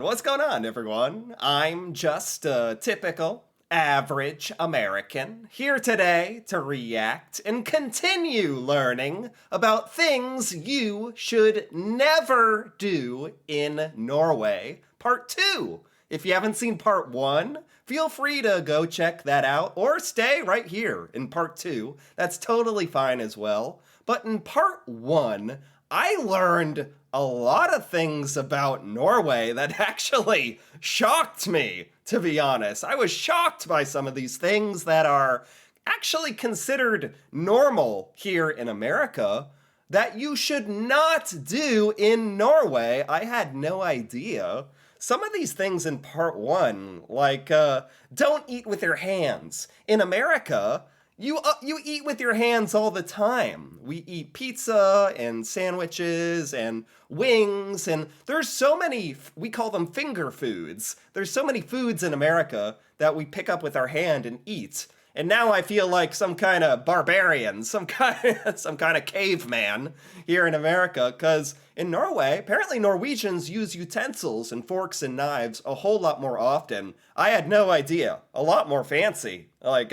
What's going on, everyone? I'm just a typical, average American here today to react and continue learning about things you should never do in Norway. Part 2. If you haven't seen Part 1, feel free to go check that out or stay right here in Part 2. That's totally fine as well. But in Part 1, I learned a lot of things about Norway that actually shocked me, to be honest. I was shocked by some of these things that are actually considered normal here in America that you should not do in Norway. I had no idea. Some of these things in part 1, like don't eat with your hands. In America, you eat with your hands all the time. We eat pizza and sandwiches and wings, and there's so many, we call them finger foods. There's so many foods in America that we pick up with our hand and eat. And now I feel like some kind of barbarian, some kind of caveman here in America, because in Norway, apparently Norwegians use utensils and forks and knives a whole lot more often. I had no idea. A lot more fancy. Like...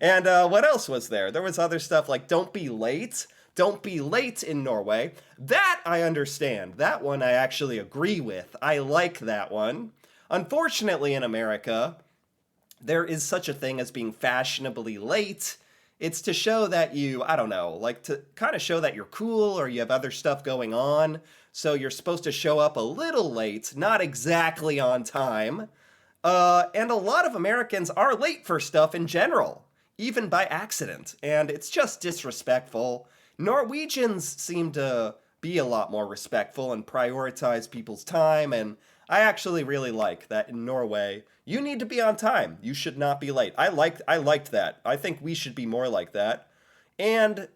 And what else was there? There was other stuff like don't be late. Don't be late in Norway. That I understand. That one I actually agree with. I like that one. Unfortunately, in America, there is such a thing as being fashionably late. It's to show that you, I don't know, like to kind of show that you're cool or you have other stuff going on. So you're supposed to show up a little late, not exactly on time. And a lot of Americans are late for stuff in general, even by accident, and it's just disrespectful. Norwegians seem to be a lot more respectful and prioritize people's time, and I actually really like that in Norway, you need to be on time. You should not be late. I liked that. I think we should be more like that. And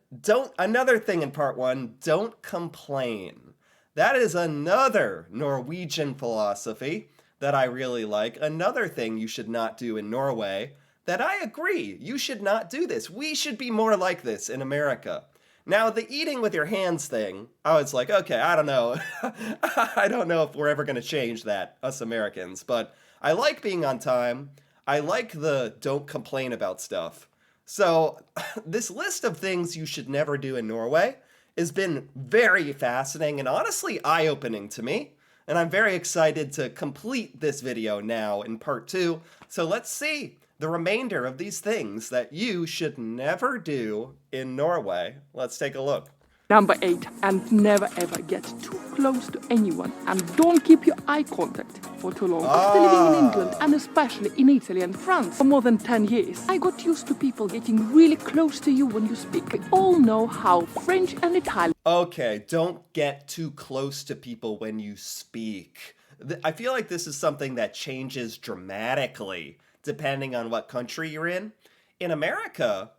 another thing in part 1, don't complain. That is another Norwegian philosophy that I really like. Another thing you should not do in Norway that I agree, you should not do this. We should be more like this in America. Now, the eating with your hands thing, I was like, okay, I don't know. I don't know if we're ever going to change that, us Americans, but I like being on time. I like the don't complain about stuff. So this list of things you should never do in Norway has been very fascinating and honestly eye-opening to me. And I'm very excited to complete this video now in part 2. So let's see the remainder of these things that you should never do in Norway. Let's take a look. Number 8, and never ever get too close to anyone and don't keep your eye contact for too long. After living in England and especially in Italy and France for more than 10 years, I got used to people getting really close to you when you speak. We all know how French and Italian... Okay, don't get too close to people when you speak. I feel like this is something that changes dramatically depending on what country you're in. In America,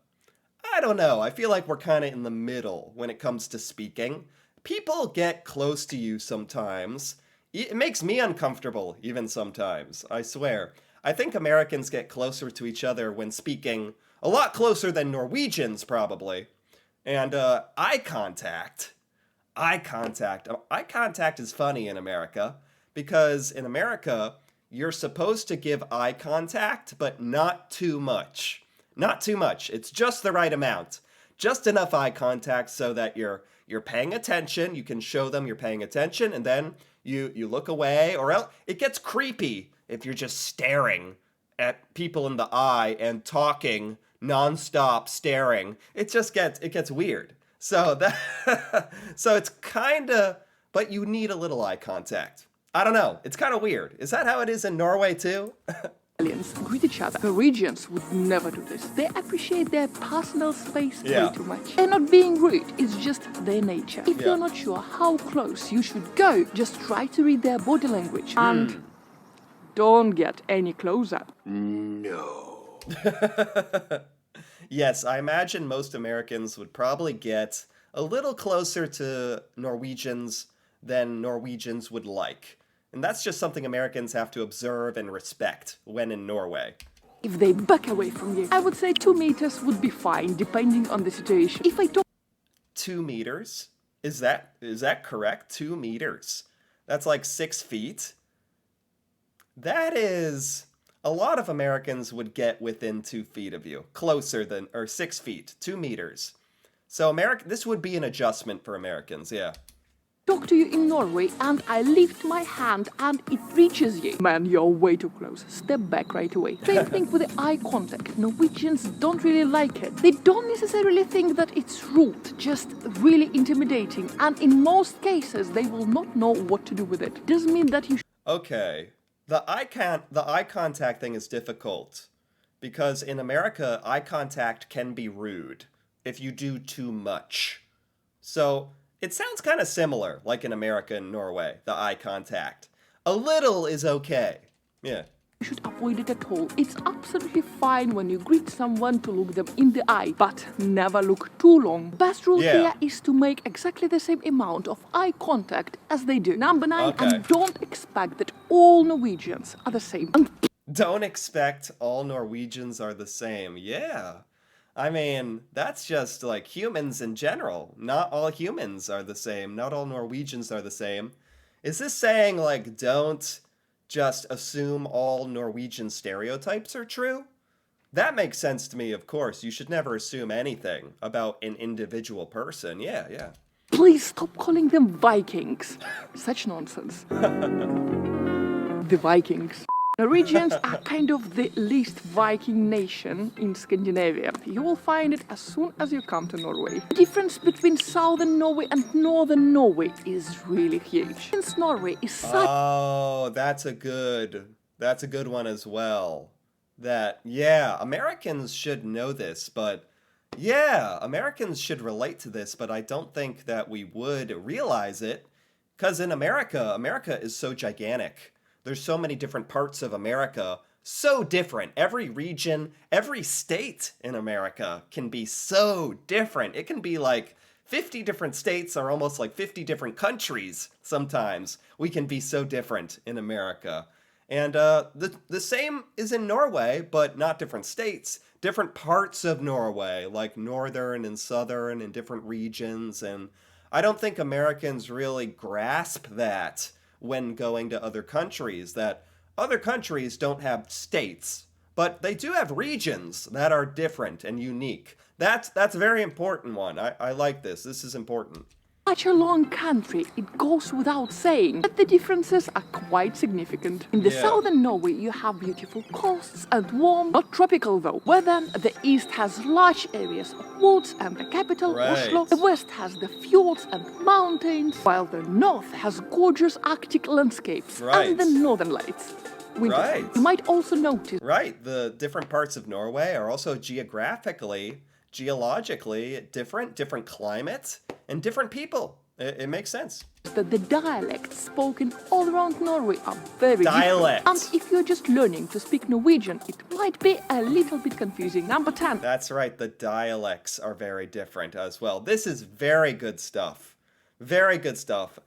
I don't know. I feel like we're kind of in the middle when it comes to speaking. People get close to you sometimes. It makes me uncomfortable even sometimes, I swear. I think Americans get closer to each other when speaking, a lot closer than Norwegians probably. And eye contact is funny in America because in America, you're supposed to give eye contact, but not too much. Not too much. It's just the right amount. Just enough eye contact so that you're paying attention. You can show them you're paying attention, and then you look away, or else it gets creepy if you're just staring at people in the eye and talking non-stop staring. It gets weird. So so it's kind of, but you need a little eye contact. I don't know. It's kind of weird. Is that how it is in Norway too? Italians greet each other. Norwegians would never do this. They appreciate their personal space way too much. They're not being rude, it's just their nature. If you're not sure how close you should go, just try to read their body language and don't get any closer. No. Yes, I imagine most Americans would probably get a little closer to Norwegians than Norwegians would like. And that's just something Americans have to observe and respect when in Norway. If they back away from you, I would say 2 meters would be fine, depending on the situation. If I don't... 2 meters? Is that correct? 2 meters? That's like 6 feet. That is... A lot of Americans would get within 2 feet of you. Closer than... Or 6 feet. 2 meters. So this would be an adjustment for Americans, yeah. Talk to you in Norway and I lift my hand and it reaches you. Man, you're way too close. Step back right away. Same thing with the eye contact. Norwegians don't really like it. They don't necessarily think that it's rude, just really intimidating. And in most cases, they will not know what to do with it. Doesn't mean that you Okay. The eye contact thing is difficult. Because in America, eye contact can be rude if you do too much. So... It sounds kind of similar, like in America and Norway, the eye contact. A little is okay. Yeah. You should avoid it at all. It's absolutely fine when you greet someone to look them in the eye, but never look too long. Best rule here is to make exactly the same amount of eye contact as they do. Number 9, and don't expect that all Norwegians are the same. Don't expect all Norwegians are the same. Yeah. I mean, that's just like humans in general. Not all humans are the same. Not all Norwegians are the same. Is this saying, like, don't just assume all Norwegian stereotypes are true? That makes sense to me, of course. You should never assume anything about an individual person. Yeah, yeah. Please stop calling them Vikings. Such nonsense. The Vikings. Norwegians are kind of the least Viking nation in Scandinavia. You will find it as soon as you come to Norway. The difference between southern Norway and northern Norway is really huge. Since Norway is such... Oh, that's a good one as well. Americans should know this, but... Yeah, Americans should relate to this, but I don't think that we would realize it. Because in America is so gigantic. There's so many different parts of America, so different. Every region, every state in America can be so different. It can be like 50 different states or almost like 50 different countries sometimes. We can be so different in America. And the same is in Norway, but not different states. Different parts of Norway, like northern and southern and different regions. And I don't think Americans really grasp that when going to other countries, that other countries don't have states, but they do have regions that are different and unique. That's a very important one. I like this. This is important. Such a long country, it goes without saying, but the differences are quite significant. In the southern Norway, you have beautiful coasts and warm, not tropical though, where then the east has large areas of woods and the capital, Oslo. The west has the fjords and mountains, while the north has gorgeous Arctic landscapes and the northern lights. Winter. You might also notice... The different parts of Norway are also geologically different climate, and different people. It makes sense. That the dialects spoken all around Norway are very different. And if you're just learning to speak Norwegian, it might be a little bit confusing. Number 10. That's right, the dialects are very different as well. This is very good stuff. Very good stuff.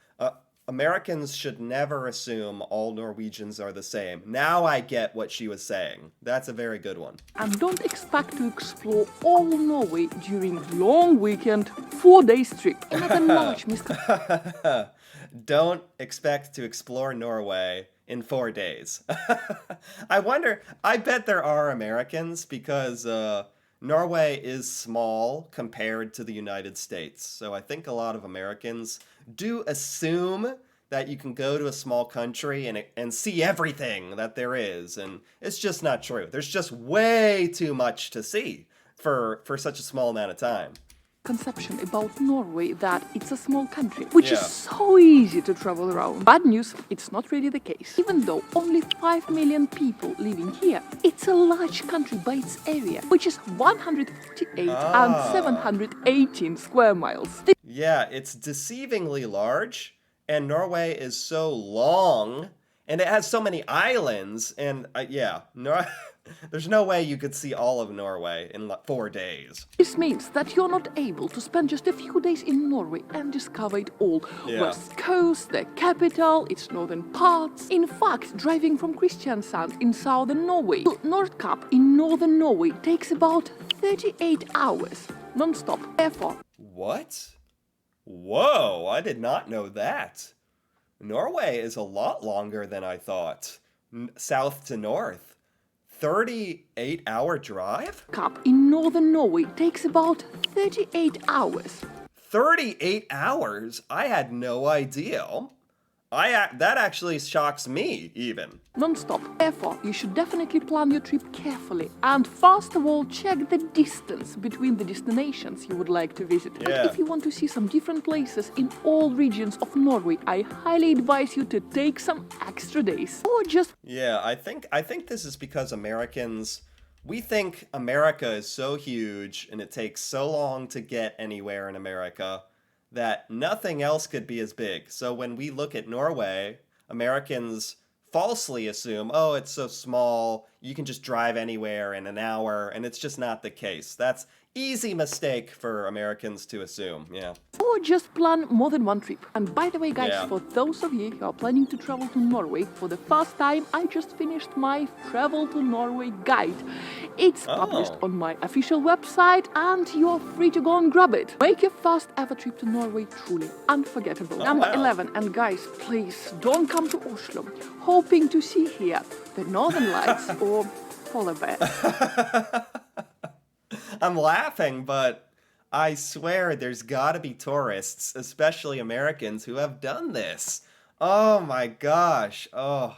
Americans should never assume all Norwegians are the same. Now I get what she was saying. That's a very good one. And don't expect to explore all Norway during a long weekend, 4-day trip. Another large mistake. Don't expect to explore Norway in 4 days. I bet there are Americans because Norway is small compared to the United States. So I think a lot of Americans do assume that you can go to a small country and see everything that there is. And it's just not true. There's just way too much to see for such a small amount of time. Conception about Norway that it's a small country, which is so easy to travel around. Bad news, it's not really the case. Even though only 5 million people living here, it's a large country by its area, which is 148 and 718 square miles. Yeah, it's deceivingly large, and Norway is so long, and it has so many islands, and there's no way you could see all of Norway in 4 days. This means that you're not able to spend just a few days in Norway and discover it all. West Coast, the capital, its northern parts. In fact, driving from Kristiansand in southern Norway to Nordkapp in northern Norway takes about 38 hours, non-stop. Therefore... What? Whoa, I did not know that. Norway is a lot longer than I thought. South to north. 38-hour drive? Cup in northern Norway takes about 38 hours. 38 hours? I had no idea. That actually shocks me, even. Non-stop. Therefore, you should definitely plan your trip carefully and first of all check the distance between the destinations you would like to visit. Yeah. But if you want to see some different places in all regions of Norway, I highly advise you to take some extra days. Or just... Yeah, I think this is because Americans, we think America is so huge and it takes so long to get anywhere in America that nothing else could be as big. So when we look at Norway, Americans falsely assume, oh, it's so small, you can just drive anywhere in an hour, and it's just not the case. That's easy mistake for Americans to assume, yeah. Or just plan more than one trip. And by the way, guys, Yeah. for those of you who are planning to travel to Norway for the first time, I just finished my Travel to Norway guide. It's published on my official website and you're free to go and grab it. Make your first ever trip to Norway truly unforgettable. Number wow. 11, and guys, please don't come to Oslo hoping to see here the Northern Lights or polar bears. I'm laughing, but I swear there's gotta be tourists, especially Americans, who have done this. Oh my gosh. Oh,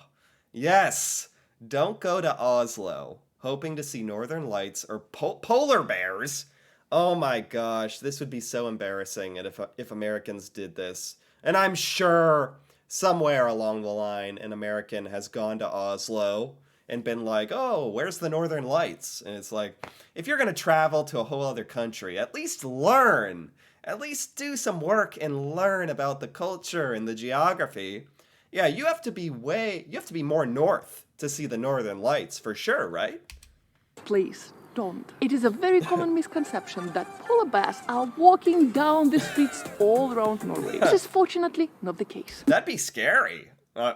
yes. Don't go to Oslo hoping to see northern lights or polar bears. Oh my gosh, this would be so embarrassing if Americans did this. And I'm sure somewhere along the line an American has gone to Oslo and been like, oh, where's the northern lights? And it's like, if you're going to travel to a whole other country, at least learn. At least do some work and learn about the culture and the geography. Yeah, you have to be more north to see the northern lights for sure, right? Please don't. It is a very common misconception that polar bears are walking down the streets all around Norway. This is fortunately not the case. That'd be scary.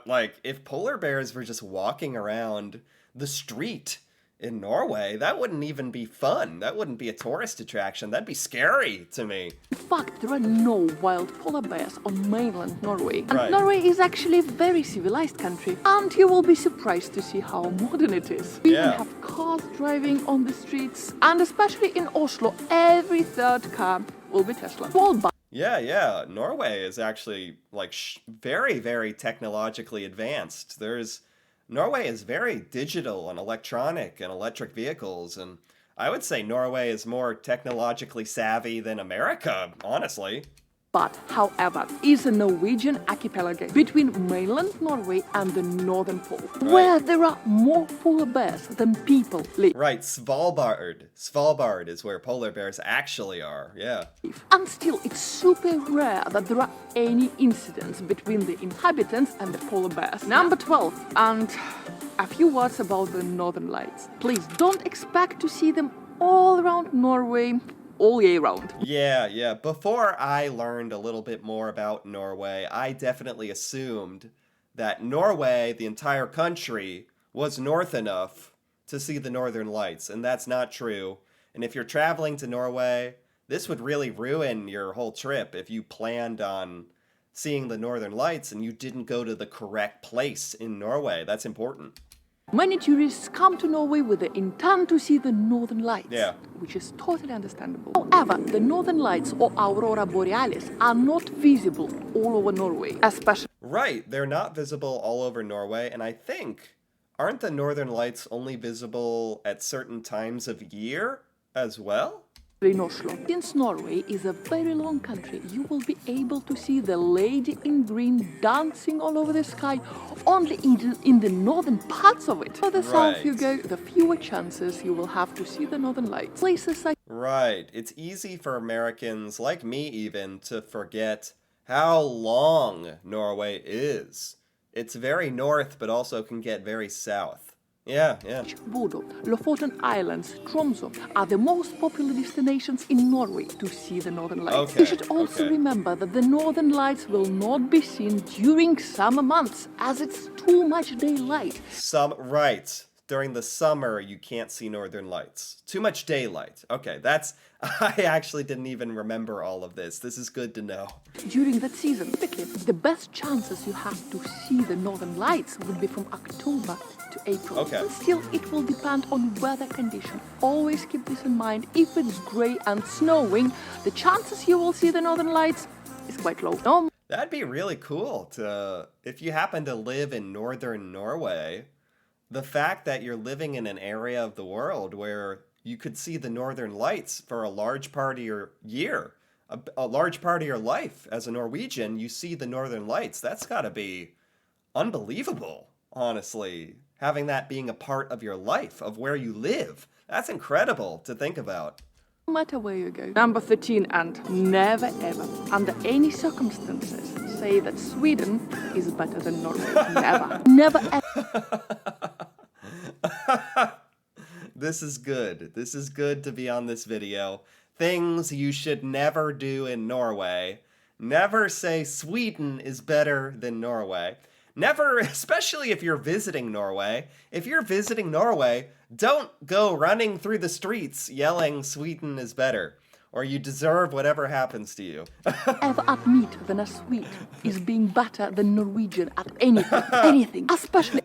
Like, if polar bears were just walking around the street in Norway, that wouldn't even be fun. That wouldn't be a tourist attraction. That'd be scary to me. In fact, there are no wild polar bears on mainland Norway. And Right. Norway is actually a very civilized country. And you will be surprised to see how modern it is. We even Yeah. have cars driving on the streets. And especially in Oslo, every third car will be Tesla. Yeah. Norway is actually, like, very, very technologically advanced. Norway is very digital and electronic and electric vehicles, and I would say Norway is more technologically savvy than America, honestly. But, however, is a Norwegian archipelago between mainland Norway and the northern pole, where there are more polar bears than people live. Right, Svalbard. Svalbard is where polar bears actually are, yeah. And still, it's super rare that there are any incidents between the inhabitants and the polar bears. Number 12, and a few words about the northern lights. Please don't expect to see them all around Norway all year round. Yeah. Before I learned a little bit more about Norway, I definitely assumed that Norway, the entire country, was north enough to see the northern lights, and that's not true. And if you're traveling to Norway, this would really ruin your whole trip if you planned on seeing the northern lights and you didn't go to the correct place in Norway. That's important. Many tourists come to Norway with the intent to see the northern lights, Yeah. which is totally understandable. However, the northern lights or aurora borealis are not visible all over Norway, especially Right, they're not visible all over Norway, and I think, aren't the northern lights only visible at certain times of year as well? in Oslo. Since Norway is a very long country, you will be able to see the lady in green dancing all over the sky only in the northern parts of it. The further south you go, the fewer chances you will have to see the northern lights. Places like Right, it's easy for Americans, like me even, to forget how long Norway is. It's very north, but also can get very south. Yeah. Bodo, Lofoten Islands, Tromsø are the most popular destinations in Norway to see the northern lights. Okay, You should also remember that the northern lights will not be seen during summer months, as it's too much daylight. Right. during the summer, you can't see northern lights. Too much daylight. Okay, that's... I actually didn't even remember all of this. This is good to know. During that season, the best chances you have to see the northern lights would be from October to April. Okay. And still, it will depend on weather condition. Always keep this in mind. If it's gray and snowing, the chances you will see the northern lights is quite low. That'd be really cool to... If you happen to live in northern Norway... The fact that you're living in an area of the world where you could see the northern lights for a large part of your year, a large part of your life as a Norwegian, you see the northern lights. That's got to be unbelievable, honestly, having that being a part of your life, of where you live. That's incredible to think about. No matter where you go. Number 13, and never ever, under any circumstances, say that Sweden is better than Norway. Never. Never ever. This is good. This is good to be on this video. Things you should never do in Norway. Never say Sweden is better than Norway. Never, especially if you're visiting Norway. If you're visiting Norway, don't go running through the streets yelling Sweden is better, or you deserve whatever happens to you. Ever admit that a Swede is being better than Norwegian at anything, anything, especially...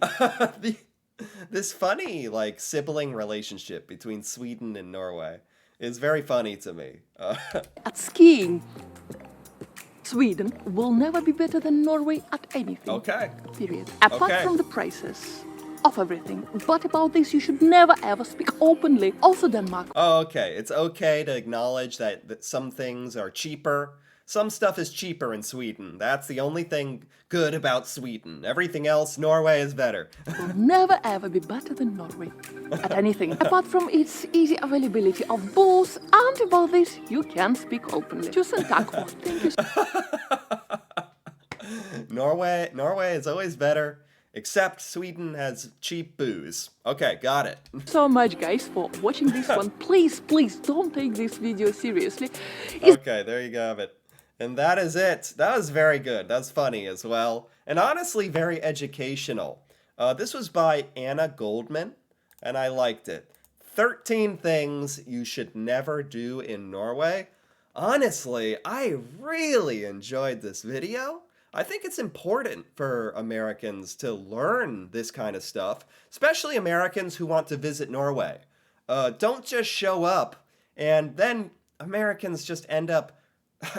This funny, like, sibling relationship between Sweden and Norway is very funny to me. At skiing. Sweden will never be better than Norway at anything. Okay. Period. Apart from the prices of everything. But about this, you should never ever speak openly. Also Denmark. Oh, okay. It's okay to acknowledge that some things are cheaper. Some stuff is cheaper in Sweden. That's the only thing good about Sweden. Everything else, Norway is better. Will never ever be better than Norway at anything. Apart from its easy availability of both, and about this, you can speak openly. Tusen tack. Thank you. Norway is always better, except Sweden has cheap booze. Okay, got it. So much, guys, for watching this one. Please, please don't take this video seriously. Okay, there you have it. And that is it. That was very good. That was funny as well. And honestly, very educational. This was by Anna Goldman, and I liked it. 13 things you should never do in Norway. Honestly, I really enjoyed this video. I think it's important for Americans to learn this kind of stuff, especially Americans who want to visit Norway. Don't just show up, and then Americans just end up,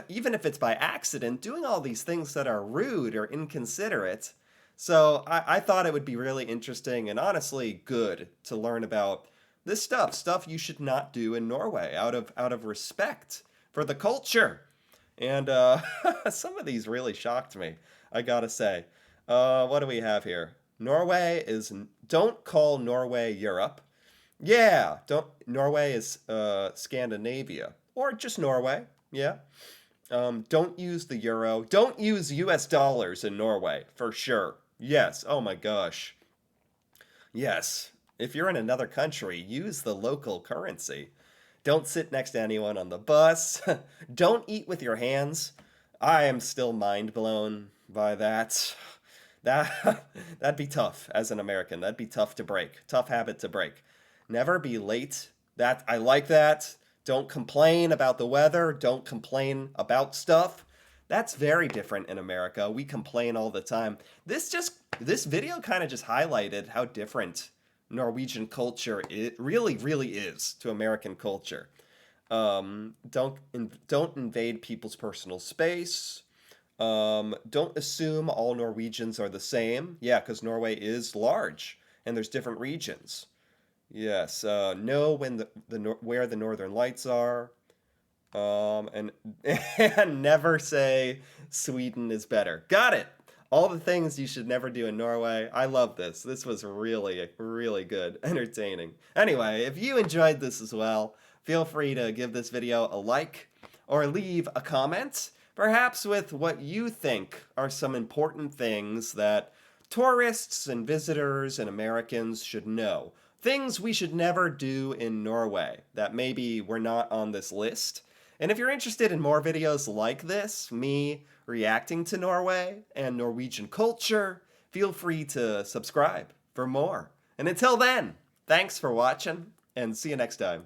even if it's by accident, doing all these things that are rude or inconsiderate. So I thought it would be really interesting and honestly good to learn about this stuff you should not do in Norway out of respect for the culture. And some of these really shocked me, I gotta say. What do we have here? Norway is, don't call Norway Europe. Yeah, Norway is Scandinavia, or just Norway. Yeah. Don't use the euro. Don't use US dollars in Norway, for sure. Yes. Oh my gosh. Yes. If you're in another country, use the local currency. Don't sit next to anyone on the bus. Don't eat with your hands. I am still mind blown by that. That'd be tough as an American. That'd be tough to break. Tough habit to break. Never be late. I like that. Don't complain about the weather. Don't complain about stuff. That's very different in America. We complain all the time. This video kind of just highlighted how different Norwegian culture really is to American culture. Don't invade people's personal space. Don't assume all Norwegians are the same. Yeah, because Norway is large and there's different regions. Yes, know when where the northern lights are, and never say Sweden is better. Got it. All the things you should never do in Norway. I love this. This was really, really good, entertaining. Anyway, if you enjoyed this as well, feel free to give this video a like or leave a comment, perhaps with what you think are some important things that tourists and visitors and Americans should know. Things we should never do in Norway that maybe were not on this list. And if you're interested in more videos like this, me reacting to Norway and Norwegian culture, feel free to subscribe for more. And until then, thanks for watching, and see you next time.